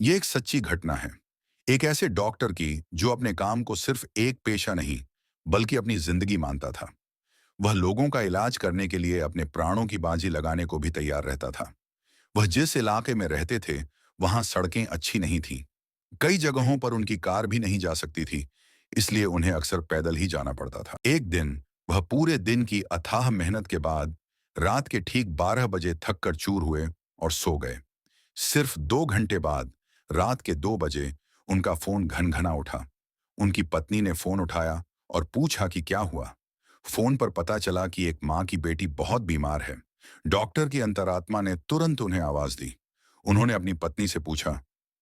ये एक सच्ची घटना है। एक ऐसे डॉक्टर की जो अपने काम को सिर्फ एक पेशा नहीं, बल्कि अपनी जिंदगी मानता था। वह लोगों का इलाज करने के लिए अपने प्राणों की बाजी लगाने को भी तैयार रहता था। वह जिस इलाके में रहते थे, वहां सड़कें अच्छी नहीं थीं। कई जगहों पर उनकी कार भी नहीं जा सकती थी, इसलिए उन्हें अक्सर पैदल ही जाना पड़ता था। एक दिन वह पूरे दिन की अथाह मेहनत के बाद रात के ठीक 12 बजे थक कर चूर हुए और सो गए। सिर्फ 2 घंटे बाद रात के 2 बजे उनका फोन घनघना उठा। उनकी पत्नी ने फोन उठाया और पूछा कि क्या हुआ। फोन पर पता चला कि एक माँ की बेटी बहुत बीमार है। डॉक्टर की अंतरात्मा ने तुरंत उन्हें आवाज दी। उन्होंने अपनी पत्नी से पूछा,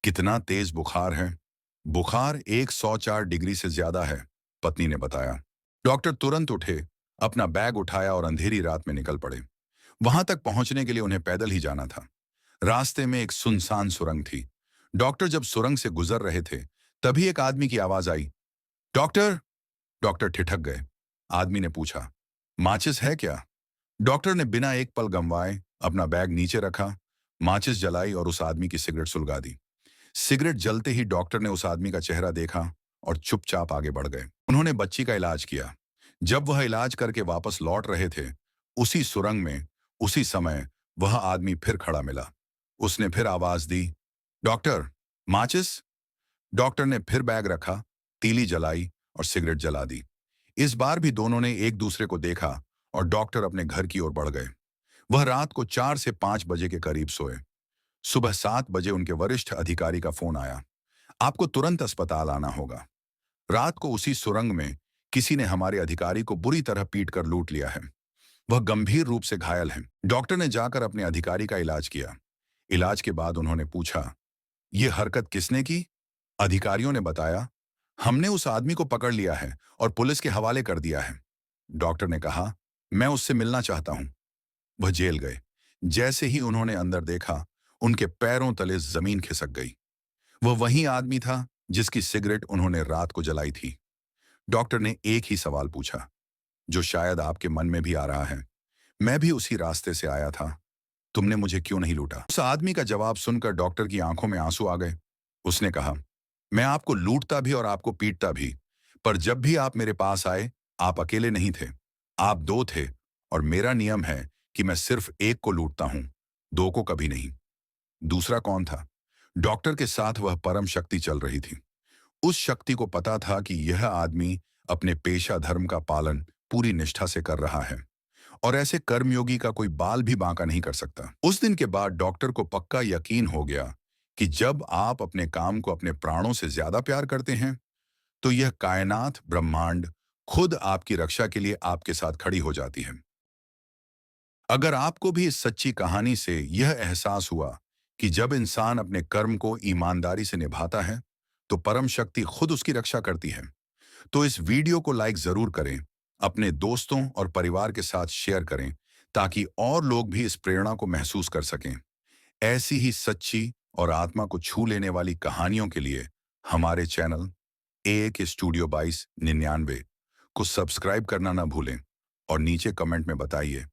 कितना तेज बुखार है? बुखार 104 डिग्री से ज्यादा है, पत्नी ने बताया। डॉक्टर तुरंत उठे, अपना बैग उठाया और अंधेरी रात में निकल पड़े। वहां तक पहुंचने के लिए उन्हें पैदल ही जाना था। रास्ते में एक सुनसान सुरंग थी। डॉक्टर जब सुरंग से गुजर रहे थे, तभी एक आदमी की आवाज आई, डॉक्टर। डॉक्टर ठिठक गए। आदमी ने पूछा, माचिस है क्या? डॉक्टर ने बिना एक पल गंवाए अपना बैग नीचे रखा, माचिस जलाई और उस आदमी की सिगरेट सुलगा दी। सिगरेट जलते ही डॉक्टर ने उस आदमी का चेहरा देखा और चुपचाप आगे बढ़ गए। उन्होंने बच्ची का इलाज किया। जब वह इलाज करके वापस लौट रहे थे, उसी सुरंग में उसी समय वह आदमी फिर खड़ा मिला। उसने फिर आवाज दी, डॉक्टर, माचिस। डॉक्टर ने फिर बैग रखा, तीली जलाई और सिगरेट जला दी। इस बार भी दोनों ने एक दूसरे को देखा और डॉक्टर अपने घर की ओर बढ़ गए। वह रात को 4 से 5 बजे के करीब सोए। सुबह 7 बजे उनके वरिष्ठ अधिकारी का फोन आया, आपको तुरंत अस्पताल आना होगा। रात को उसी सुरंग में किसी ने हमारे अधिकारी को बुरी तरह पीट कर लूट लिया है। वह गंभीर रूप से घायल है। डॉक्टर ने जाकर अपने अधिकारी का इलाज किया। इलाज के बाद उन्होंने पूछा, यह हरकत किसने की? अधिकारियों ने बताया, हमने उस आदमी को पकड़ लिया है और पुलिस के हवाले कर दिया है। डॉक्टर ने कहा, मैं उससे मिलना चाहता हूं। वह जेल गए। जैसे ही उन्होंने अंदर देखा, उनके पैरों तले जमीन खिसक गई। वह वही आदमी था जिसकी सिगरेट उन्होंने रात को जलाई थी। डॉक्टर ने एक ही सवाल पूछा, जो शायद आपके मन में भी आ रहा है, मैं भी उसी रास्ते से आया था, तुमने मुझे क्यों नहीं लूटा? उस आदमी का जवाब सुनकर डॉक्टर की आंखों में आंसू आ गए। उसने कहा, मैं आपको लूटता भी और आपको पीटता भी, पर जब भी आप मेरे पास आए, आप अकेले नहीं थे, आप दो थे। और मेरा नियम है कि मैं सिर्फ एक को लूटता हूं, दो को कभी नहीं। दूसरा कौन था? डॉक्टर के साथ वह परम शक्ति चल रही थी। उस शक्ति को पता था कि यह आदमी अपने पेशा धर्म का पालन पूरी निष्ठा से कर रहा है और ऐसे कर्मयोगी का कोई बाल भी बांका नहीं कर सकता। उस दिन के बाद डॉक्टर को पक्का यकीन हो गया कि जब आप अपने काम को अपने प्राणों से ज्यादा प्यार करते हैं, तो यह कायनात, ब्रह्मांड खुद आपकी रक्षा के लिए आपके साथ खड़ी हो जाती है। अगर आपको भी इस सच्ची कहानी से यह एहसास हुआ कि जब इंसान अपने कर्म को ईमानदारी से निभाता है, तो परम शक्ति खुद उसकी रक्षा करती है, तो इस वीडियो को लाइक जरूर करें, अपने दोस्तों और परिवार के साथ शेयर करें, ताकि और लोग भी इस प्रेरणा को महसूस कर सकें। ऐसी ही सच्ची और आत्मा को छू लेने वाली कहानियों के लिए हमारे चैनल ए के स्टूडियो 2299 को सब्सक्राइब करना ना भूलें और नीचे कमेंट में बताइए,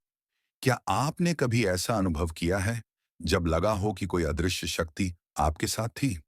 क्या आपने कभी ऐसा अनुभव किया है जब लगा हो कि कोई अदृश्य शक्ति आपके साथ थी?